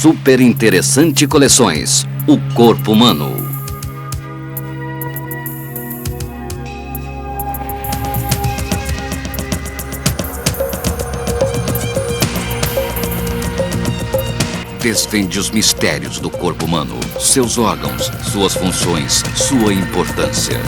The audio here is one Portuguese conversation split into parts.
Super Interessante Coleções, o corpo humano. Desvende os mistérios do corpo humano, seus órgãos, suas funções, sua importância.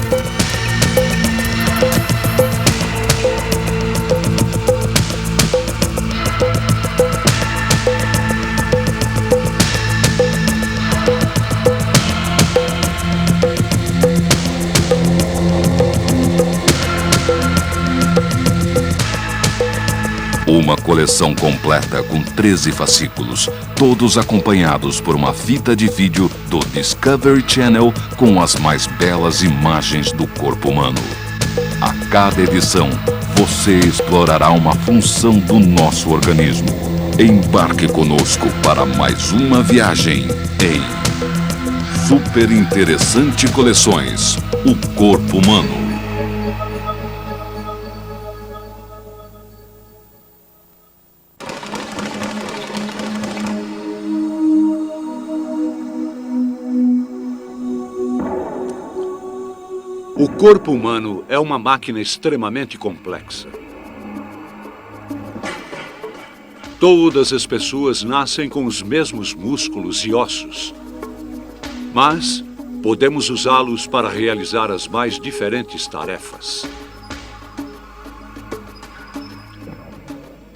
Uma coleção completa com 13 fascículos, todos acompanhados por uma fita de vídeo do Discovery Channel com as mais belas imagens do corpo humano. A cada edição, você explorará uma função do nosso organismo. Embarque conosco para mais uma viagem em Super Interessante Coleções, o corpo humano. O corpo humano é uma máquina extremamente complexa. Todas as pessoas nascem com os mesmos músculos e ossos, mas podemos usá-los para realizar as mais diferentes tarefas.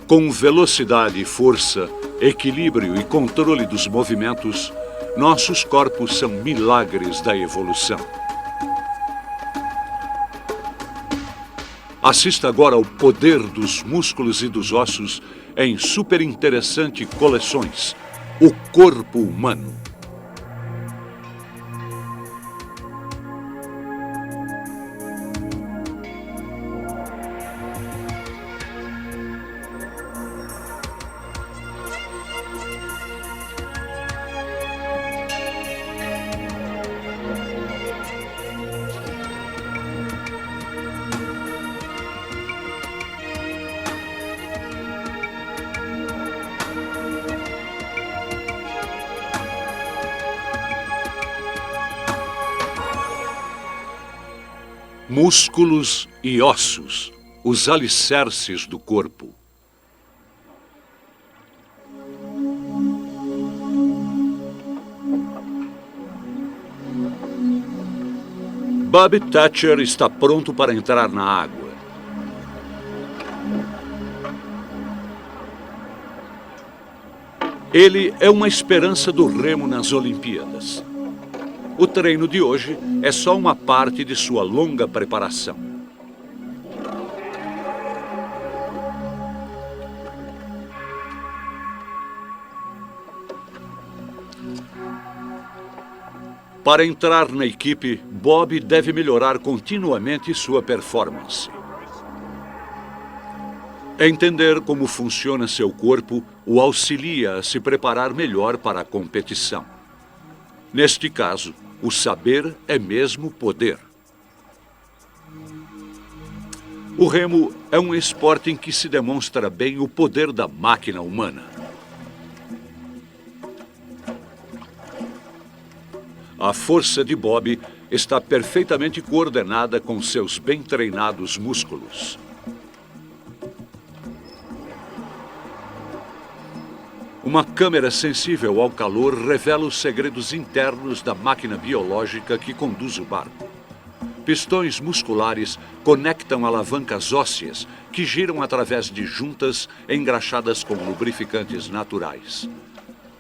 Com velocidade, força, equilíbrio e controle dos movimentos, nossos corpos são milagres da evolução. Assista agora ao poder dos músculos e dos ossos em Super Interessante Coleções, o corpo humano. Músculos e ossos, os alicerces do corpo. Bob Thatcher está pronto para entrar na água. Ele é uma esperança do remo nas Olimpíadas. O treino de hoje é só uma parte de sua longa preparação. Para entrar na equipe, Bob deve melhorar continuamente sua performance. Entender como funciona seu corpo o auxilia a se preparar melhor para a competição. Neste caso, o saber é mesmo poder. O remo é um esporte em que se demonstra bem o poder da máquina humana. A força de Bob está perfeitamente coordenada com seus bem treinados músculos. Uma câmera sensível ao calor revela os segredos internos da máquina biológica que conduz o barco. Pistões musculares conectam alavancas ósseas que giram através de juntas engraxadas com lubrificantes naturais.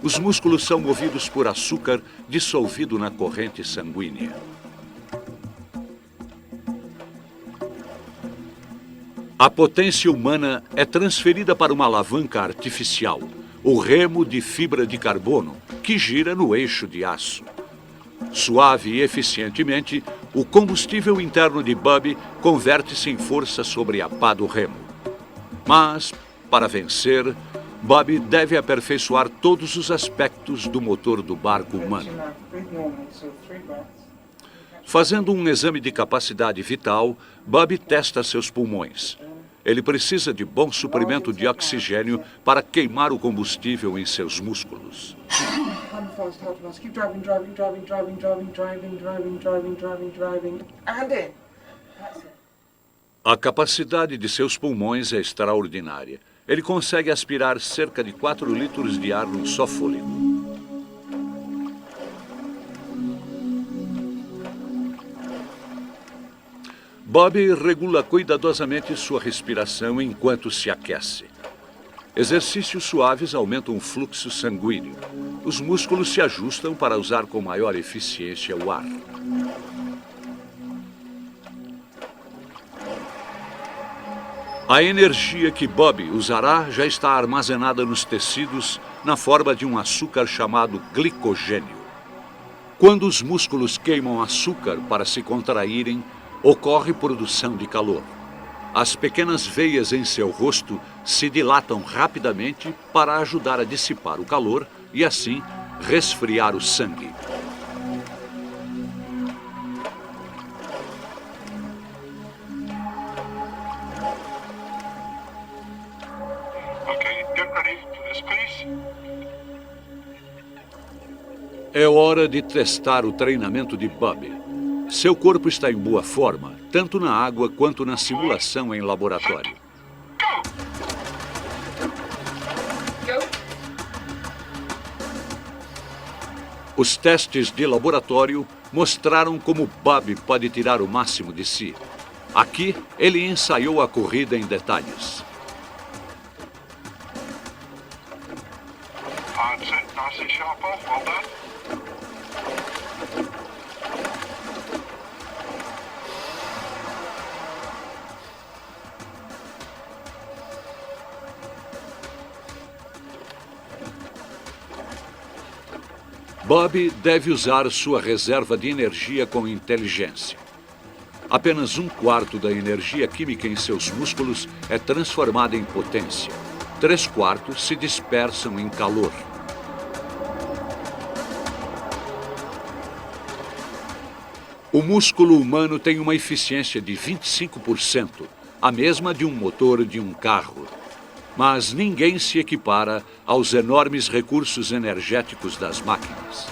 Os músculos são movidos por açúcar dissolvido na corrente sanguínea. A potência humana é transferida para uma alavanca artificial, o remo de fibra de carbono, que gira no eixo de aço. Suave e eficientemente, o combustível interno de Bob converte-se em força sobre a pá do remo. Mas, para vencer, Bob deve aperfeiçoar todos os aspectos do motor do barco humano. Fazendo um exame de capacidade vital, Bob testa seus pulmões. Ele precisa de bom suprimento de oxigênio para queimar o combustível em seus músculos. Keep driving, driving, driving, driving, driving, driving, driving, driving, driving, driving. And in. That's it. A capacidade de seus pulmões é extraordinária. Ele consegue aspirar cerca de 4 litros de ar num só fôlego. Bobby regula cuidadosamente sua respiração enquanto se aquece. Exercícios suaves aumentam o fluxo sanguíneo. Os músculos se ajustam para usar com maior eficiência o ar. A energia que Bobby usará já está armazenada nos tecidos na forma de um açúcar chamado glicogênio. Quando os músculos queimam açúcar para se contraírem, ocorre produção de calor. As pequenas veias em seu rosto se dilatam rapidamente para ajudar a dissipar o calor e, assim, resfriar o sangue. Okay, get ready for this, please. É hora de testar o treinamento de Bobby. Seu corpo está em boa forma, tanto na água quanto na simulação em laboratório. Go. Os testes de laboratório mostraram como Bobby pode tirar o máximo de si. Aqui, ele ensaiou a corrida em detalhes. That's it, nice and sharp off, well done. Bobby deve usar sua reserva de energia com inteligência. Apenas 1/4 da energia química em seus músculos é transformada em potência. 3/4 se dispersam em calor. O músculo humano tem uma eficiência de 25%, a mesma de um motor de um carro. Mas ninguém se equipara aos enormes recursos energéticos das máquinas.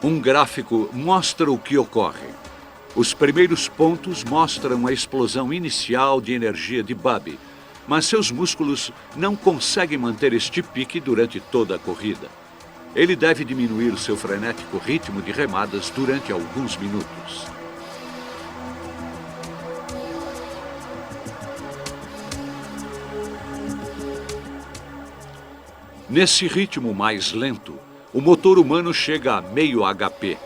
Um gráfico mostra o que ocorre. Os primeiros pontos mostram a explosão inicial de energia de Bobby, mas seus músculos não conseguem manter este pique durante toda a corrida. Ele deve diminuir o seu frenético ritmo de remadas durante alguns minutos. Nesse ritmo mais lento, o motor humano chega a meio HP,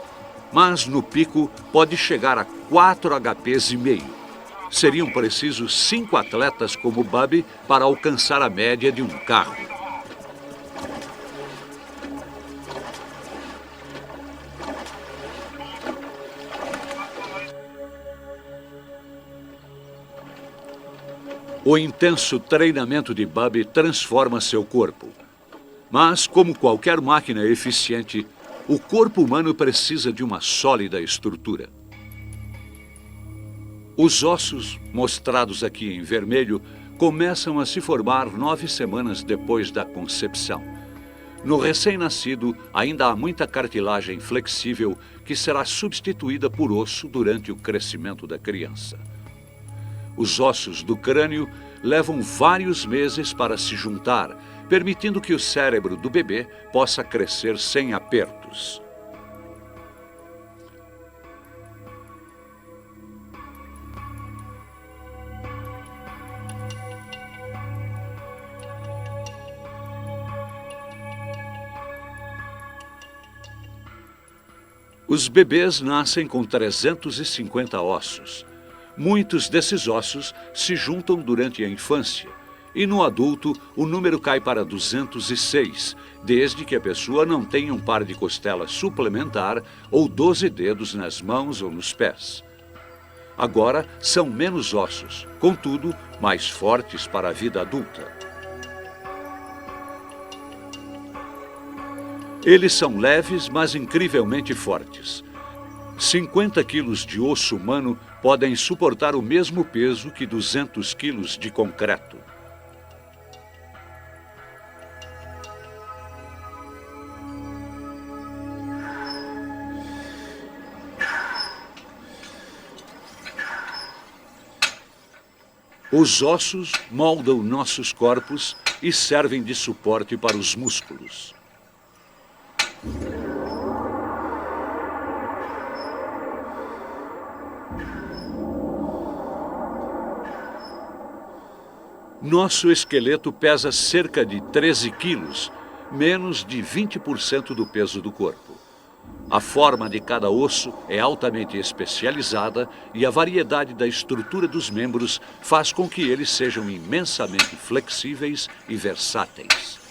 mas no pico pode chegar a 4 HPs e meio. Seriam precisos 5 atletas como Bobby para alcançar a média de um carro. O intenso treinamento de Bobby transforma seu corpo. Mas, como qualquer máquina eficiente, o corpo humano precisa de uma sólida estrutura. Os ossos, mostrados aqui em vermelho, começam a se formar 9 semanas depois da concepção. No recém-nascido, ainda há muita cartilagem flexível que será substituída por osso durante o crescimento da criança. Os ossos do crânio levam vários meses para se juntar, permitindo que o cérebro do bebê possa crescer sem apertos. Os bebês nascem com 350 ossos. Muitos desses ossos se juntam durante a infância. E no adulto, o número cai para 206, desde que a pessoa não tenha um par de costelas suplementar ou 12 dedos nas mãos ou nos pés. Agora, são menos ossos, contudo, mais fortes para a vida adulta. Eles são leves, mas incrivelmente fortes. 50 quilos de osso humano podem suportar o mesmo peso que 200 quilos de concreto. Os ossos moldam nossos corpos e servem de suporte para os músculos. Nosso esqueleto pesa cerca de 13 quilos, menos de 20% do peso do corpo. A forma de cada osso é altamente especializada e a variedade da estrutura dos membros faz com que eles sejam imensamente flexíveis e versáteis.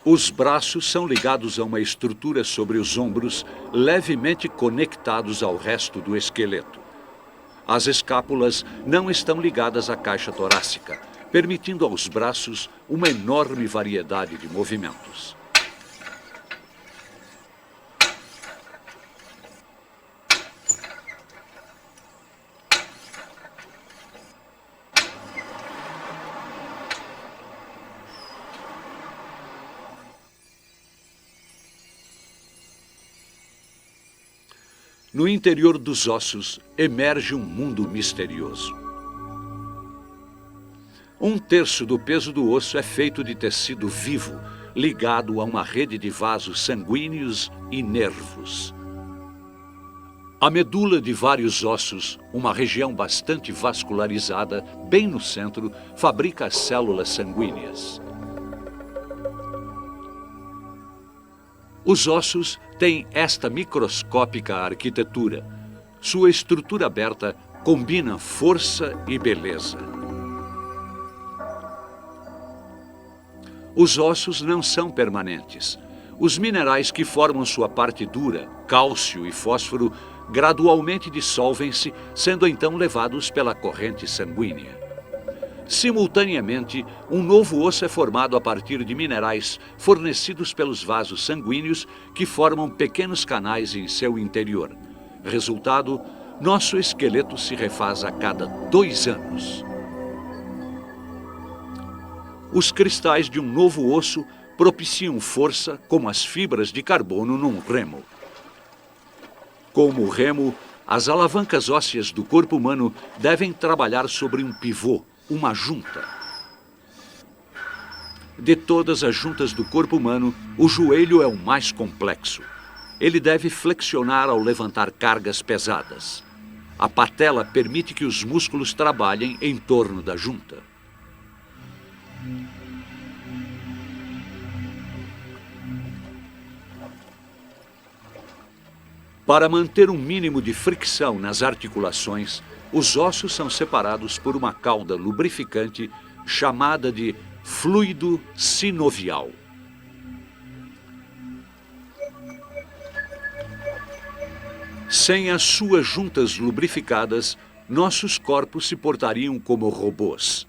Os braços são ligados a uma estrutura sobre os ombros, levemente conectados ao resto do esqueleto. As escápulas não estão ligadas à caixa torácica, permitindo aos braços uma enorme variedade de movimentos. No interior dos ossos emerge um mundo misterioso. 1/3 do peso do osso é feito de tecido vivo, ligado a uma rede de vasos sanguíneos e nervos. A medula de vários ossos, uma região bastante vascularizada, bem no centro, fabrica as células sanguíneas. Os ossos têm esta microscópica arquitetura. Sua estrutura aberta combina força e beleza. Os ossos não são permanentes. Os minerais que formam sua parte dura, cálcio e fósforo, gradualmente dissolvem-se, sendo então levados pela corrente sanguínea. Simultaneamente, um novo osso é formado a partir de minerais fornecidos pelos vasos sanguíneos que formam pequenos canais em seu interior. Resultado, nosso esqueleto se refaz a cada 2 anos. Os cristais de um novo osso propiciam força como as fibras de carbono num remo. Como o remo, as alavancas ósseas do corpo humano devem trabalhar sobre um pivô, uma junta. De todas as juntas do corpo humano, o joelho é o mais complexo. Ele deve flexionar ao levantar cargas pesadas. A patela permite que os músculos trabalhem em torno da junta. Para manter um mínimo de fricção nas articulações, os ossos são separados por uma cauda lubrificante chamada de fluido sinovial. Sem as suas juntas lubrificadas, nossos corpos se portariam como robôs.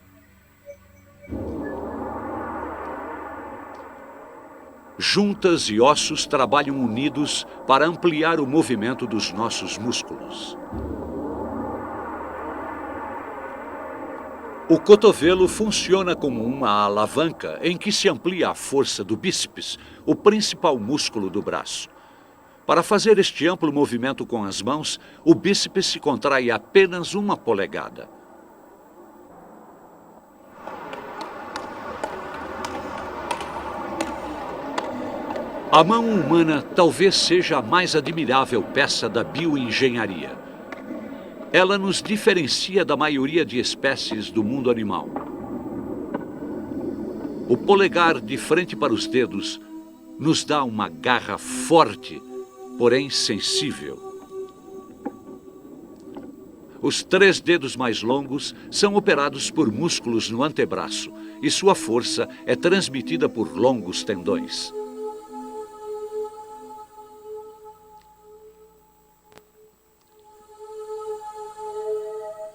Juntas e ossos trabalham unidos para ampliar o movimento dos nossos músculos. O cotovelo funciona como uma alavanca em que se amplia a força do bíceps, o principal músculo do braço. Para fazer este amplo movimento com as mãos, o bíceps se contrai apenas 1 polegada. A mão humana talvez seja a mais admirável peça da bioengenharia. Ela nos diferencia da maioria de espécies do mundo animal. O polegar de frente para os dedos nos dá uma garra forte, porém sensível. Os 3 dedos mais longos são operados por músculos no antebraço e sua força é transmitida por longos tendões.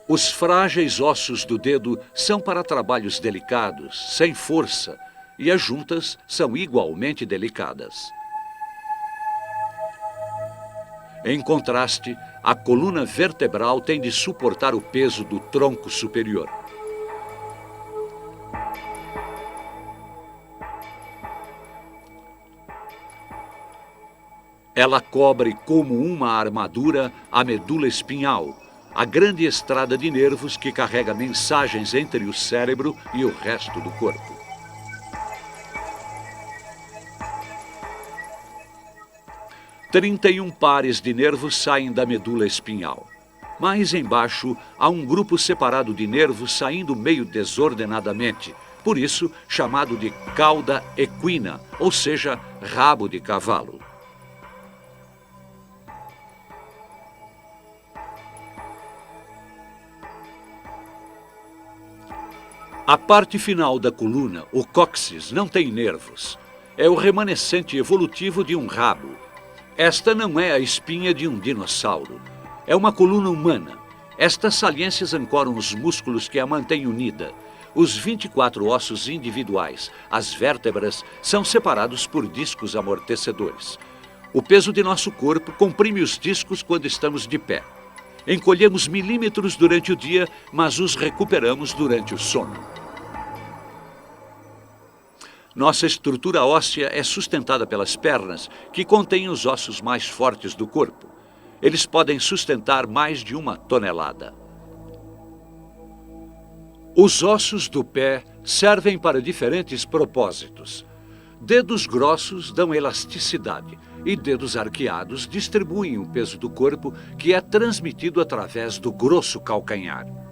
Os frágeis ossos do dedo são para trabalhos delicados, sem força, e as juntas são igualmente delicadas. Em contraste, a coluna vertebral tem de suportar o peso do tronco superior. Ela cobre como uma armadura a medula espinhal, a grande estrada de nervos que carrega mensagens entre o cérebro e o resto do corpo. – 31 pares de nervos saem da medula espinhal. Mais embaixo, há um grupo separado de nervos saindo meio desordenadamente, por isso chamado de cauda equina, ou seja, rabo de cavalo. A parte final da coluna, o cóccix, não tem nervos. É o remanescente evolutivo de um rabo. Esta não é a espinha de um dinossauro. É uma coluna humana. Estas saliências ancoram os músculos que a mantêm unida. Os 24 ossos individuais, as vértebras, são separados por discos amortecedores. O peso de nosso corpo comprime os discos quando estamos de pé. Encolhemos milímetros durante o dia, mas os recuperamos durante o sono. Nossa estrutura óssea é sustentada pelas pernas, que contêm os ossos mais fortes do corpo. Eles podem sustentar mais de 1 tonelada. Os ossos do pé servem para diferentes propósitos. Dedos grossos dão elasticidade e dedos arqueados distribuem o peso do corpo, que é transmitido através do grosso calcanhar.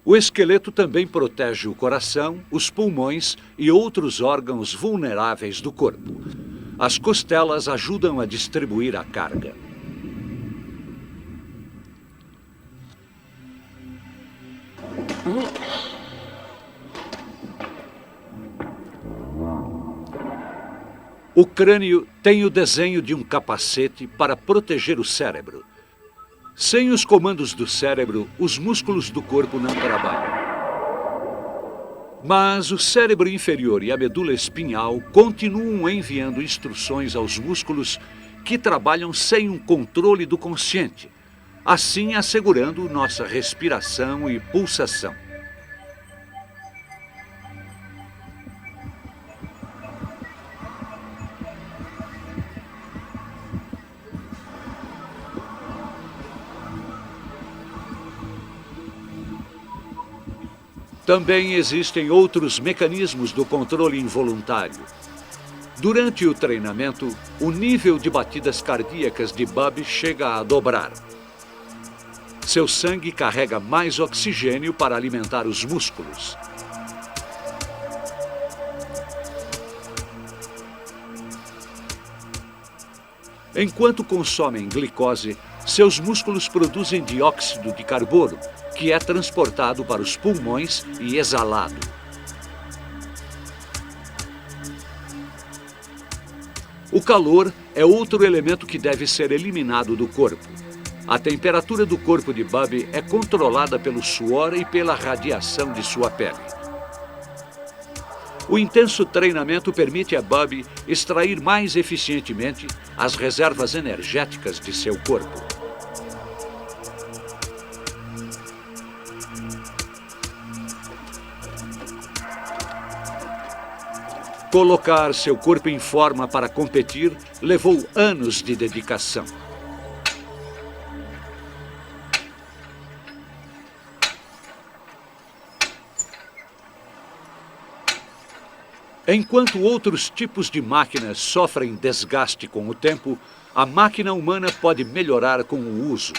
O esqueleto também protege o coração, os pulmões e outros órgãos vulneráveis do corpo. As costelas ajudam a distribuir a carga. O crânio tem o desenho de um capacete para proteger o cérebro. Sem os comandos do cérebro, os músculos do corpo não trabalham. Mas o cérebro inferior e a medula espinhal continuam enviando instruções aos músculos que trabalham sem um controle do consciente, assim assegurando nossa respiração e pulsação. Também existem outros mecanismos do controle involuntário. Durante o treinamento, o nível de batidas cardíacas de Bub chega a dobrar. Seu sangue carrega mais oxigênio para alimentar os músculos. Enquanto consomem glicose, seus músculos produzem dióxido de carbono, que é transportado para os pulmões e exalado. O calor é outro elemento que deve ser eliminado do corpo. A temperatura do corpo de Bub é controlada pelo suor e pela radiação de sua pele. O intenso treinamento permite a Bub extrair mais eficientemente as reservas energéticas de seu corpo. Colocar seu corpo em forma para competir levou anos de dedicação. Enquanto outros tipos de máquinas sofrem desgaste com o tempo, a máquina humana pode melhorar com o uso.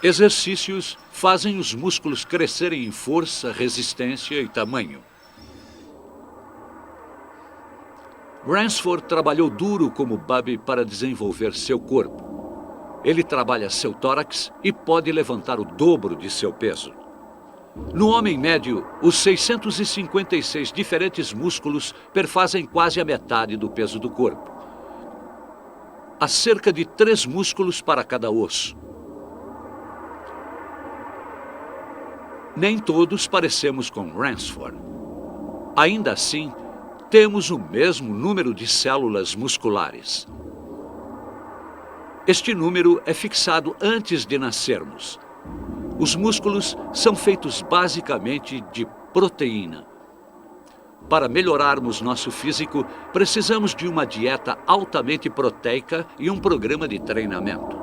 Exercícios fazem os músculos crescerem em força, resistência e tamanho. Ransford trabalhou duro como Bub para desenvolver seu corpo. Ele trabalha seu tórax e pode levantar o dobro de seu peso. No homem médio, os 656 diferentes músculos perfazem quase a metade do peso do corpo. Há cerca de 3 músculos para cada osso. Nem todos parecemos com Ransford. Ainda assim, temos o mesmo número de células musculares. Este número é fixado antes de nascermos. Os músculos são feitos basicamente de proteína. Para melhorarmos nosso físico, precisamos de uma dieta altamente proteica e um programa de treinamento.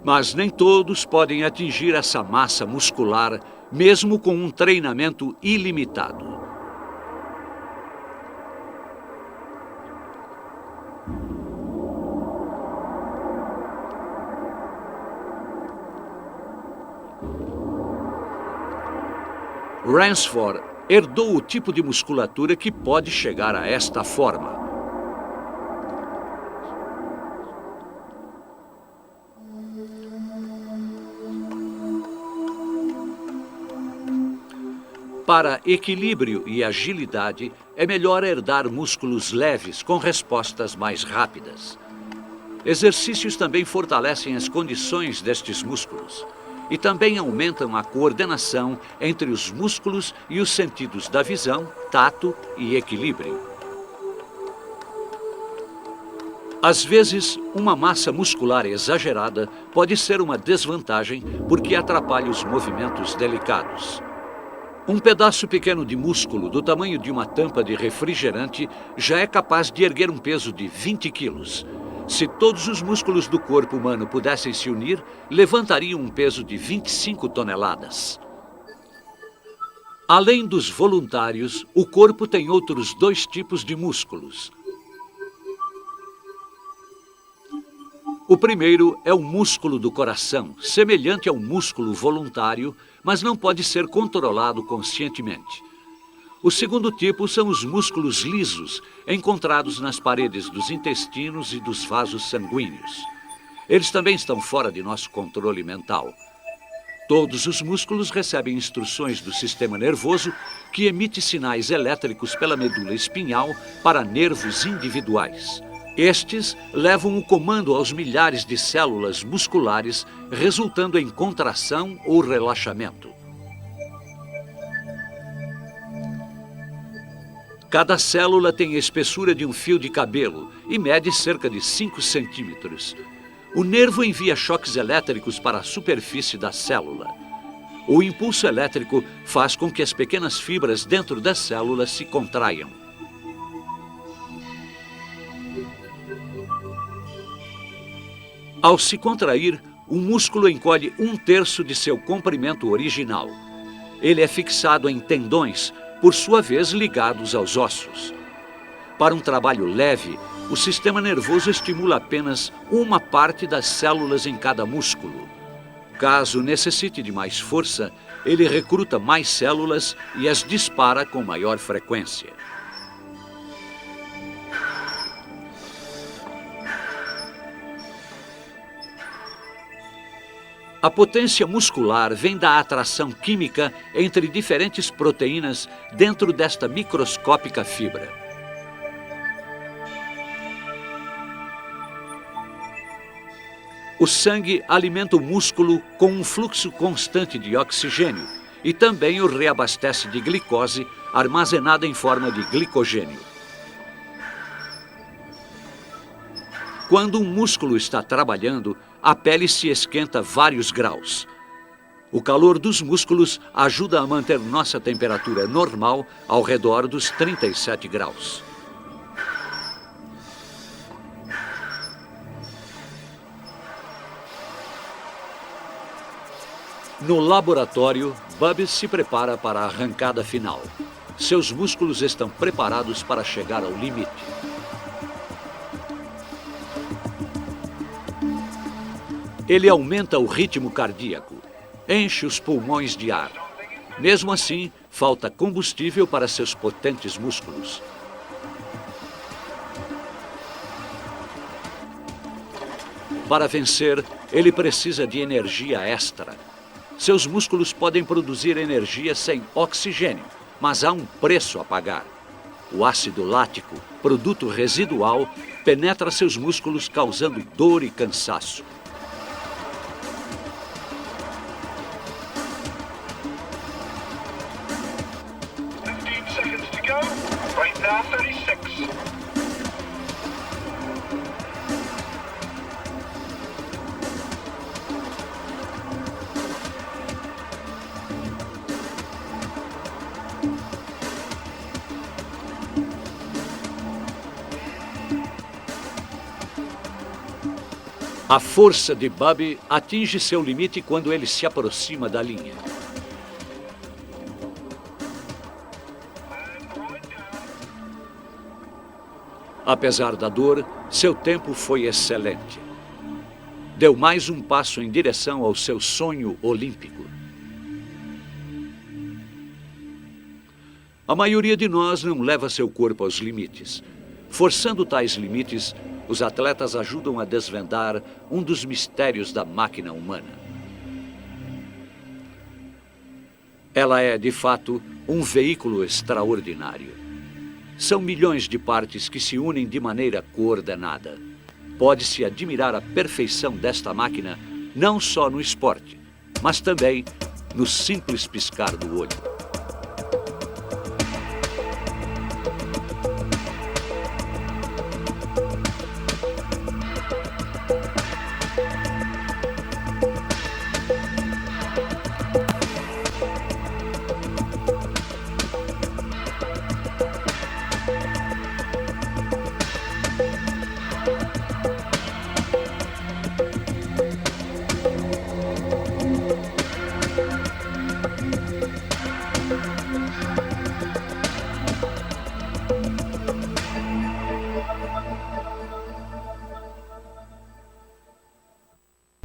Mas nem todos podem atingir essa massa muscular, mesmo com um treinamento ilimitado. Ransford herdou o tipo de musculatura que pode chegar a esta forma. Para equilíbrio e agilidade, é melhor herdar músculos leves com respostas mais rápidas. Exercícios também fortalecem as condições destes músculos e também aumentam a coordenação entre os músculos e os sentidos da visão, tato e equilíbrio. Às vezes, uma massa muscular exagerada pode ser uma desvantagem porque atrapalha os movimentos delicados. Um pedaço pequeno de músculo do tamanho de uma tampa de refrigerante já é capaz de erguer um peso de 20 quilos. Se todos os músculos do corpo humano pudessem se unir, levantariam um peso de 25 toneladas. Além dos voluntários, o corpo tem outros 2 tipos de músculos. O primeiro é o músculo do coração, semelhante ao músculo voluntário, mas não pode ser controlado conscientemente. O segundo tipo são os músculos lisos, encontrados nas paredes dos intestinos e dos vasos sanguíneos. Eles também estão fora de nosso controle mental. Todos os músculos recebem instruções do sistema nervoso, que emite sinais elétricos pela medula espinhal para nervos individuais. Estes levam o comando aos milhares de células musculares, resultando em contração ou relaxamento. Cada célula tem a espessura de um fio de cabelo e mede cerca de 5 centímetros. O nervo envia choques elétricos para a superfície da célula. O impulso elétrico faz com que as pequenas fibras dentro das células se contraiam. Ao se contrair, o músculo encolhe 1/3 de seu comprimento original. Ele é fixado em tendões, por sua vez ligados aos ossos. Para um trabalho leve, o sistema nervoso estimula apenas uma parte das células em cada músculo. Caso necessite de mais força, ele recruta mais células e as dispara com maior frequência. A potência muscular vem da atração química entre diferentes proteínas dentro desta microscópica fibra. O sangue alimenta o músculo com um fluxo constante de oxigênio e também o reabastece de glicose armazenada em forma de glicogênio. Quando um músculo está trabalhando, a pele se esquenta vários graus. O calor dos músculos ajuda a manter nossa temperatura normal ao redor dos 37 graus. No laboratório, Bubby se prepara para a arrancada final. Seus músculos estão preparados para chegar ao limite. Ele aumenta o ritmo cardíaco, enche os pulmões de ar. Mesmo assim, falta combustível para seus potentes músculos. Para vencer, ele precisa de energia extra. Seus músculos podem produzir energia sem oxigênio, mas há um preço a pagar. O ácido lático, produto residual, penetra seus músculos causando dor e cansaço. A força de Bubby atinge seu limite quando ele se aproxima da linha. Apesar da dor, seu tempo foi excelente. Deu mais um passo em direção ao seu sonho olímpico. A maioria de nós não leva seu corpo aos limites. Forçando tais limites, os atletas ajudam a desvendar um dos mistérios da máquina humana. Ela é, de fato, um veículo extraordinário. São milhões de partes que se unem de maneira coordenada. Pode-se admirar a perfeição desta máquina não só no esporte, mas também no simples piscar do olho.